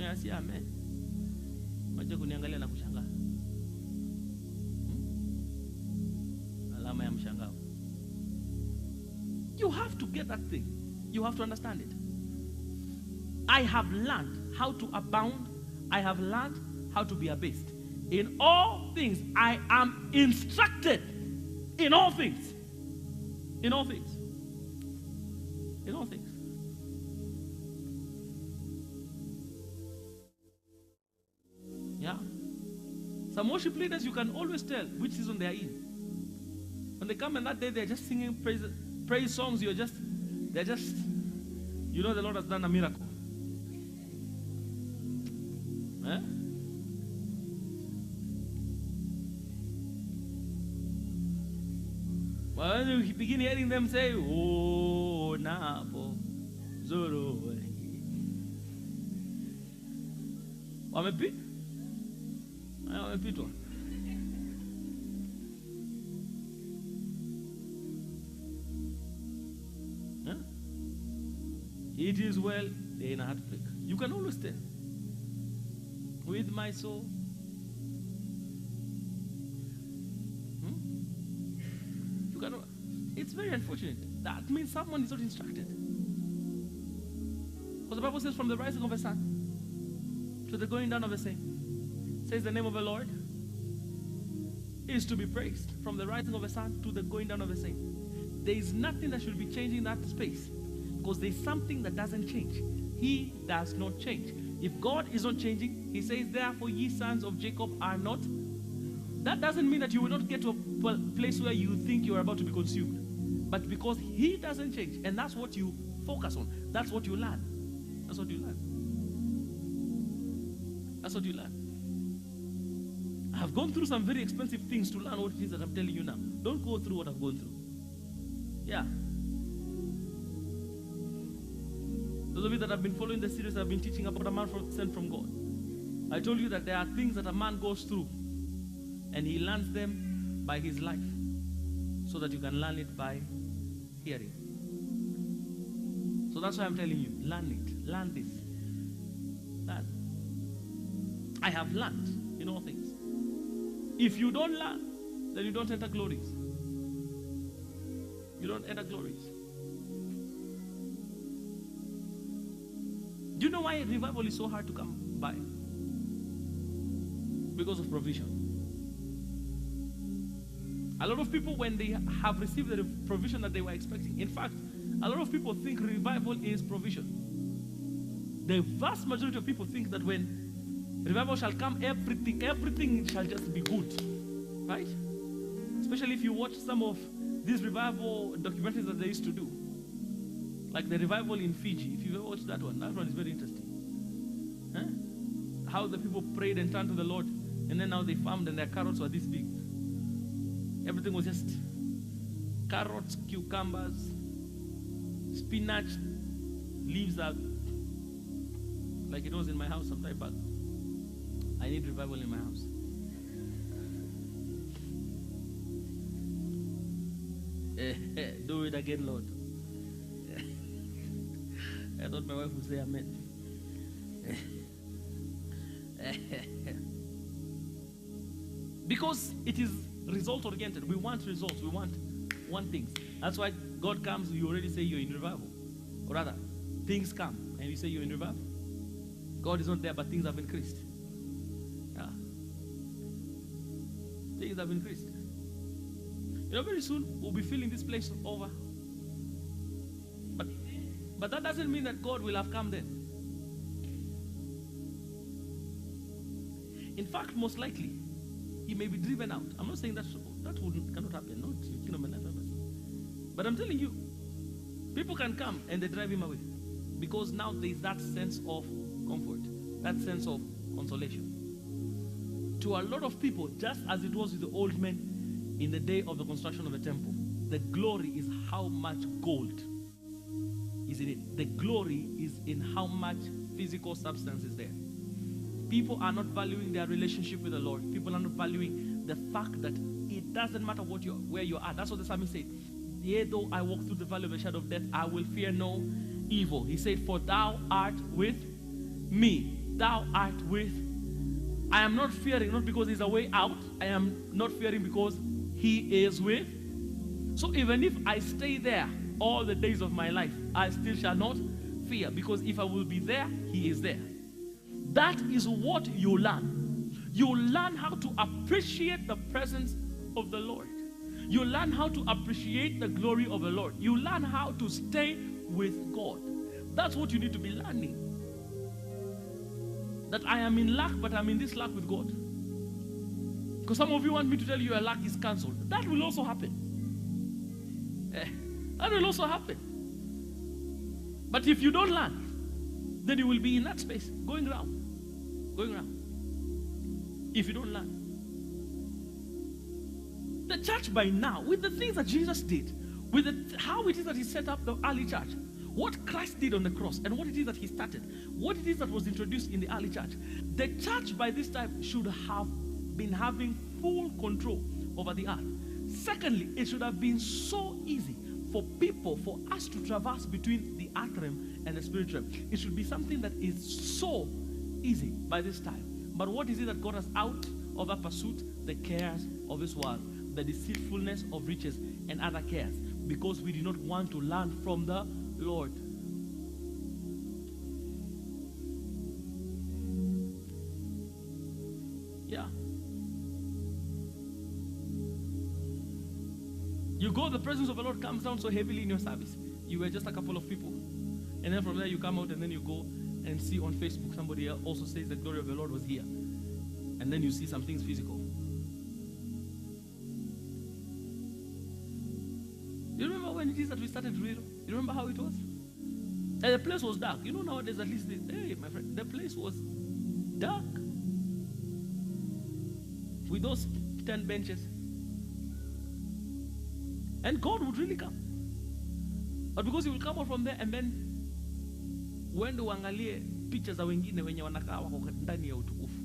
Yes, yeah, amen. Macho kuniangalia na kushangaa. Alama ya mshangao. You have to get that thing. You have to understand it. I have learned how to abound. I have learned how to be abased. In all things, I am instructed. In all things. In all things. In all things. Yeah. Some worship leaders, you can always tell which season they are in. When they come and that day they're just singing praise songs, they're just, you know the Lord has done a miracle. Eh? But when you begin hearing them say, oh, Napo, Zoro, wamepitwa. It is well, they're in a heartbreak. You can always tell. With my soul. You cannot. It's very unfortunate. That means someone is not instructed. Because the Bible says from the rising of the sun to the going down of the same. Says the name of the Lord is to be praised. From the rising of the sun to the going down of the same. There is nothing that should be changing that space. Because there is something that doesn't change. He does not change. If God is not changing, he says, therefore ye sons of Jacob are not. That doesn't mean that you will not get to a place where you think you are about to be consumed. But because he doesn't change, and that's what you focus on. That's what you learn. That's what you learn. That's what you learn. I have gone through some very expensive things to learn what it is that I'm telling you now. Don't go through what I've gone through. Yeah. Those of you that have been following the series, I've been teaching about a man sent from God. I told you that there are things that a man goes through and he learns them by his life so that you can learn it by hearing. So that's why I'm telling you, learn it. Learn this. Learn. I have learned in all things. If you don't learn, then you don't enter glories. You don't enter glories. Do you know why revival is so hard to come by? Because of provision. A lot of people, when they have received the provision that they were expecting, in fact, a lot of people think revival is provision. The vast majority of people think that when revival shall come, everything shall just be good. Right? Especially if you watch some of these revival documentaries that they used to do. Like the revival in Fiji. If you've ever watched that one is very interesting. Huh? How the people prayed and turned to the Lord, and then now they farmed and their carrots were this big. Everything was just carrots, cucumbers, spinach, leaves are like it was in my house some time back. I need revival in my house. Do it again, Lord. I thought my wife would say amen. Because it is result oriented. We want results. We want things. That's why God comes, you already say you're in revival. Or rather, things come and you say you're in revival. God is not there, but things have increased. Yeah. Things have increased. You know, very soon we'll be filling this place over. But that doesn't mean that God will have come then. In fact, most likely, he may be driven out. I'm not saying that cannot happen. Not kingdom and life. But I'm telling you, people can come and they drive him away. Because now there is that sense of comfort, that sense of consolation. To a lot of people, just as it was with the old men in the day of the construction of the temple, the glory is how much gold is in it. The glory is in how much physical substance is there. People are not valuing their relationship with the Lord. People are not valuing the fact that it doesn't matter where you are. That's what the psalmist said. Yea, though I walk through the valley of the shadow of death, I will fear no evil. He said, for thou art with me. thou art with. I am not fearing, not because there's a way out. I am not fearing because he is with. So even if I stay there all the days of my life, I still shall not fear, because if I will be there, he is there. That is what you learn. You learn how to appreciate the presence of the Lord. You learn how to appreciate the glory of the Lord. You learn how to stay with God. That's what you need to be learning. That I am in lack, but I'm in this lack with God. Because some of you want me to tell you your lack is cancelled. That will also happen. That will also happen. But if you don't learn, then you will be in that space, going around. If you don't learn. The church by now, with the things that Jesus did, with how it is that he set up the early church, what Christ did on the cross, and what it is that he started, what it is that was introduced in the early church, the church by this time should have been having full control over the earth. Secondly, it should have been so easy for us to traverse between the earth realm and the spirit realm. It should be something that is so easy by this time. But what is it that got us out of our pursuit? The cares of this world, the deceitfulness of riches and other cares, because we did not want to learn from the Lord. Yeah. You go, the presence of the Lord comes down so heavily in your service. You were just a couple of people. And then from there you come out and then you go and see on Facebook somebody else also says the glory of the Lord was here. And then you see some things physical. You remember when it is that we started real? You remember how it was? And the place was dark. You know, nowadays at least, hey, my friend, the place was dark. With those 10 benches. And God would really come. But because he will come out from there and then when do uangalie picha za wengine wenye wanakaa wako ndani ya utukufu.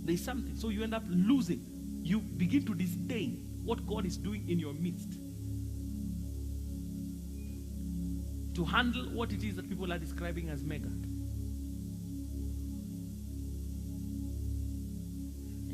There's something. So you end up losing. You begin to disdain what God is doing in your midst. To handle what it is that people are describing as mega.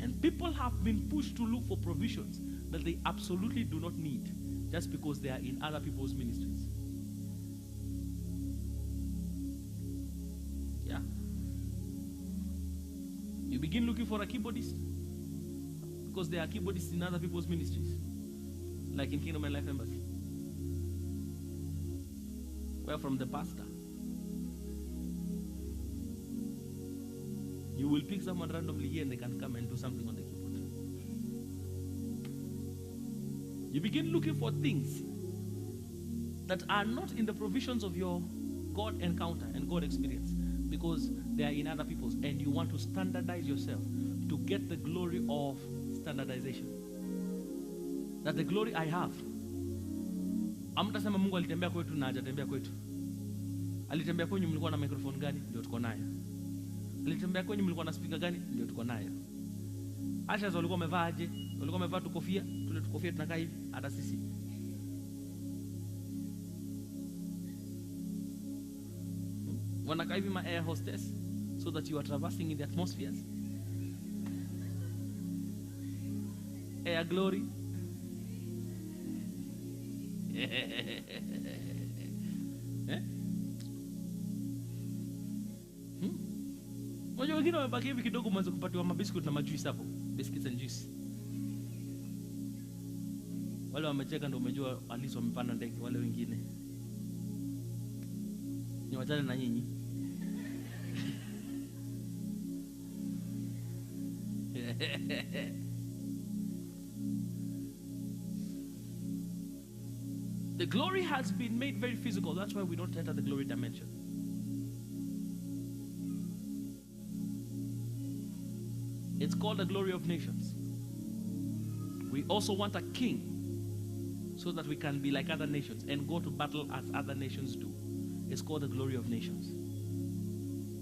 And people have been pushed to look for provisions that they absolutely do not need just because they are in other people's ministries. Yeah. You begin looking for a keyboardist because there are keyboardists in other people's ministries, like in Kingdom and Life Embassy. Where from the pastor, you will pick someone randomly here and they can come and do something on the keyboard. You begin looking for things that are not in the provisions of your God encounter and God experience because they are in other people's, and you want to standardize yourself to get the glory of standardization. That the glory I have. Amtasema Mungu alitembea kwetu na hajatembea kwetu. Alitembea kwenyu mlikuwa na microphone gani? Ndio tuko nayo. Alitembea kwenyu mlikuwa na speaker gani? Ndio tuko nayo. Asha walikuwa wamevaa aje? Walikuwa wamevaa tu kofia, tule tu kofia tunakaa hivi hata sisi. Wanakaa hivi ma air hostess so that you are traversing in the atmospheres. Air glory. Unajua wengine wamebaki hivi kidogo mwanzo kupatiwa mabiscuit na majuice hapo. Biscuits and juice. Wale wamecheka ndio umejua alisi wamepanda ndege, wale wengine ni wachane na nyinyi. The glory has been made very physical. That's why we don't enter the glory dimension. It's called the glory of nations. We also want a king so that we can be like other nations and go to battle as other nations do. It's called the glory of nations.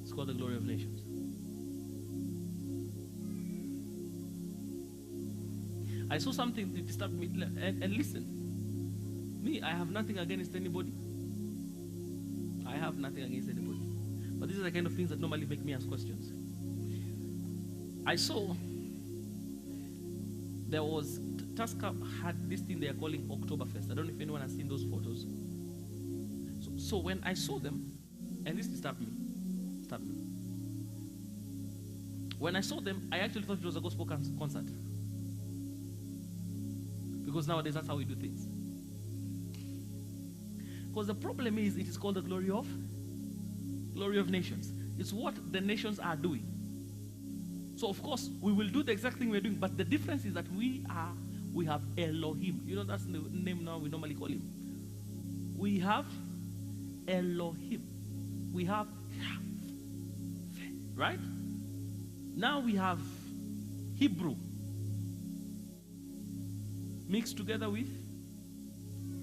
It's called the glory of nations. I saw something that disturbed me. And listen, me, I have nothing against anybody. I have nothing against anybody. But these are the kind of things that normally make me ask questions. I saw there was, Tusker had this thing they are calling Oktoberfest. I don't know if anyone has seen those photos. So when I saw them, and this disturbed me. When I saw them, I actually thought it was a gospel concert. Because nowadays that's how we do things. Because the problem is, it is called the glory of nations. It's what the nations are doing. So of course, we will do the exact thing we're doing, but the difference is that we have Elohim. You know, that's the name now we normally call him. We have Elohim. We have Yahweh, right? Now we have Hebrew mixed together with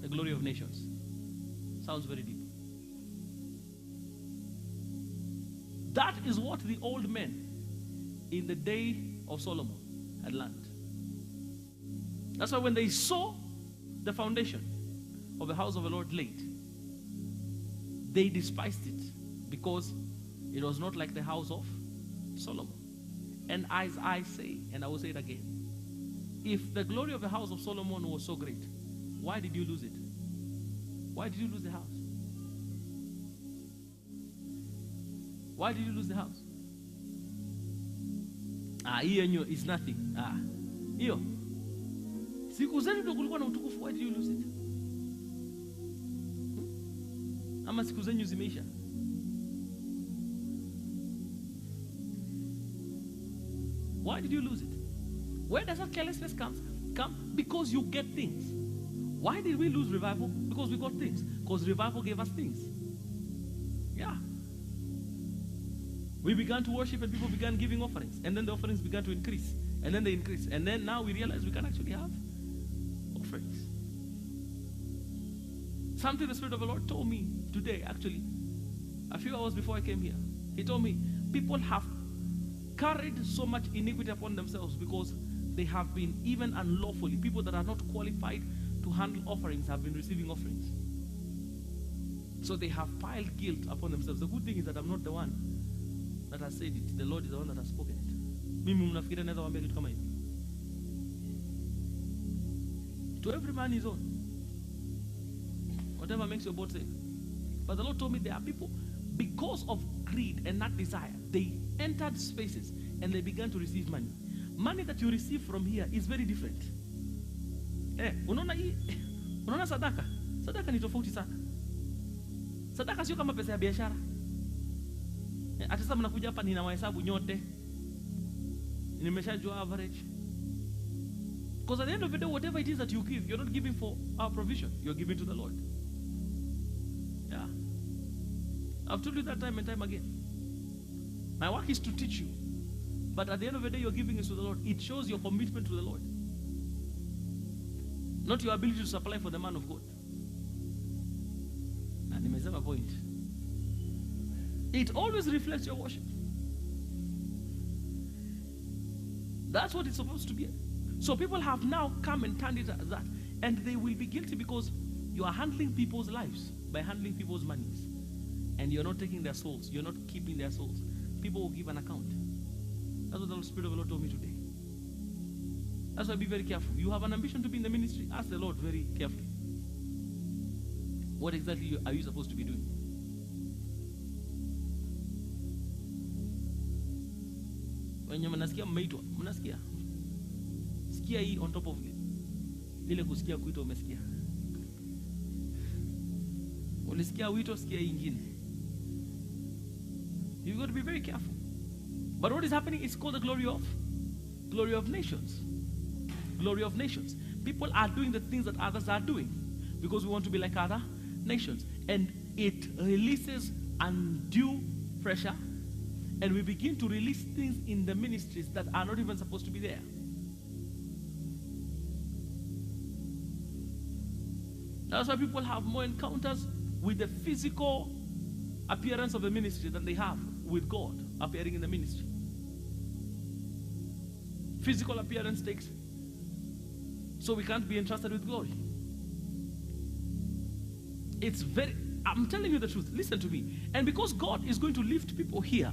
the glory of nations. Sounds very deep. That is what the old men in the day of Solomon had learned. That's why when they saw the foundation of the house of the Lord laid, they despised it because it was not like the house of Solomon. And as I say, and I will say it again, if the glory of the house of Solomon was so great, why did you lose it? Why did you lose the house? Why did you lose the house? Hiyo is nothing. Hiyo. Siku zetu ndio kulikuwa na utukufu. Why did you lose it? Ama siku zenyu zimeisha? Why did you lose it? Where does that carelessness come? Because you get things. Why did we lose revival? Because we got things. Because revival gave us things. Yeah. We began to worship and people began giving offerings. And then the offerings began to increase. And then they increased. And then now we realize we can actually have offerings. Something the Spirit of the Lord told me today, actually, a few hours before I came here. He told me, people have carried so much iniquity upon themselves because they have been, even unlawfully, people that are not qualified to handle offerings have been receiving offerings. So they have piled guilt upon themselves. The good thing is that I'm not the one that has said it. The Lord is the one that has spoken it. Mimi mnafikiri naweza waambia kitu kama hivi. To every man his own. Whatever makes your boat safe. But the Lord told me there are people, because of greed and that desire, they entered spaces and they began to receive money. Money that you receive from here is very different. Unaona sadaka? Sadaka ni tofauti sana. Sadaka sio kama pesa ya biashara. Hata sasa mnakuja hapa nina mahesabu nyote. Nimeshajua average. Because at the end of the day, whatever it is that you give, you're not giving for our provision. You're giving to the Lord. Yeah. I've told you that time and time again. My work is to teach you. But at the end of the day, you're giving it to the Lord. It shows your commitment to the Lord. Not your ability to supply for the man of God. And nimesema point. It always reflects your worship. That's what it's supposed to be. So people have now come and turned it as that. And they will be guilty because you are handling people's lives by handling people's monies. And you're not taking their souls. You're not keeping their souls. People will give an account. That's what the Spirit of the Lord told me today. That's why be very careful. You have an ambition to be in the ministry. Ask the Lord very carefully. What exactly are you supposed to be doing? Wenye mnasikia mmeitwa, mnasikia? Sikia hii on top of it. Ile kusikia kuitwa umesikia. Ulisikia wito, sikia hii ingine. You've got to be very careful. But what is happening is called the glory of nations. Glory of nations. People are doing the things that others are doing because we want to be like other nations. And it releases undue pressure, and we begin to release things in the ministries that are not even supposed to be there. That's why people have more encounters with the physical appearance of the ministry than they have with God appearing in the ministry. Physical appearance takes, so we can't be entrusted with glory. It's very, I'm telling you the truth. Listen to me. And because God is going to lift people here,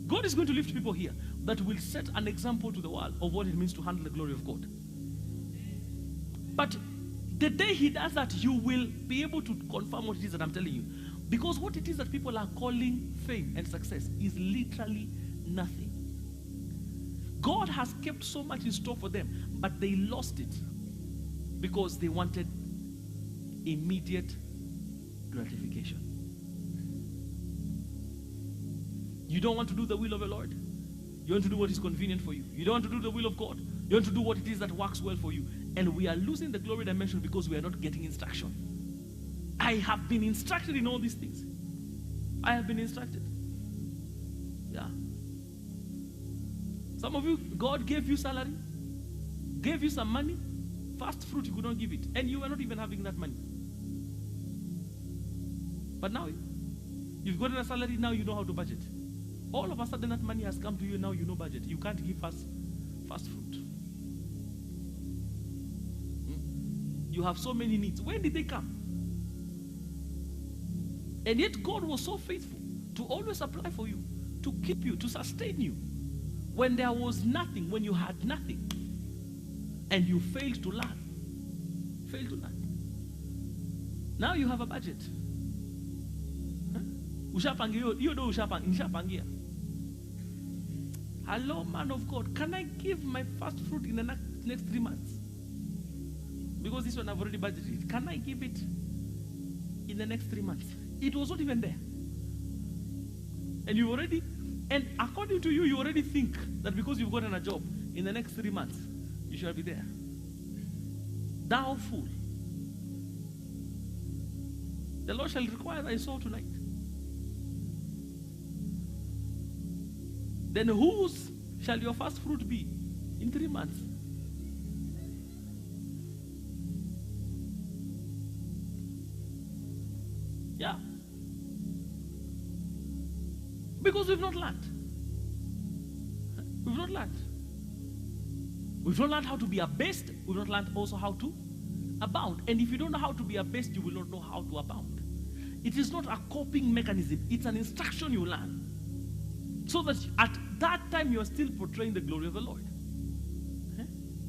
God is going to lift people here that will set an example to the world of what it means to handle the glory of God. But the day He does that, you will be able to confirm what it is that I'm telling you. Because what it is that people are calling fame and success is literally nothing. God has kept so much in store for them, but they lost it because they wanted immediate gratification. You don't want to do the will of the Lord. You want to do what is convenient for you. You don't want to do the will of God. You want to do what it is that works well for you. And we are losing the glory dimension because we are not getting instruction. I have been instructed in all these things. I have been instructed. Yeah. Some of you, God gave you salary, gave you some money, first fruit, you could not give it. And you were not even having that money. But now, you've gotten a salary, now you know how to budget. All of a sudden, that money has come to you, now you know budget. You can't give us first fruit. You have so many needs. When did they come? And yet God was so faithful to always supply for you, to keep you, to sustain you. When there was nothing, when you had nothing, and you failed to learn. Failed to learn. Now you have a budget. Ushapangia. Hello, man of God, can I give my first fruit in the next 3 months? Because this one I've already budgeted. Can I give it in the next 3 months? It was not even there. And you already, and according to you, you already think that because you've gotten a job, in the next 3 months, you shall be there. Thou fool. The Lord shall require thy soul tonight. Then whose shall your first fruit be in 3 months? Yeah. Because we've not learned. We've not learned. We've not learned how to be abased. We've not learned also how to abound. And if you don't know how to be abased, you will not know how to abound. It is not a coping mechanism. It's an instruction you learn. So that at that time you are still portraying the glory of the Lord.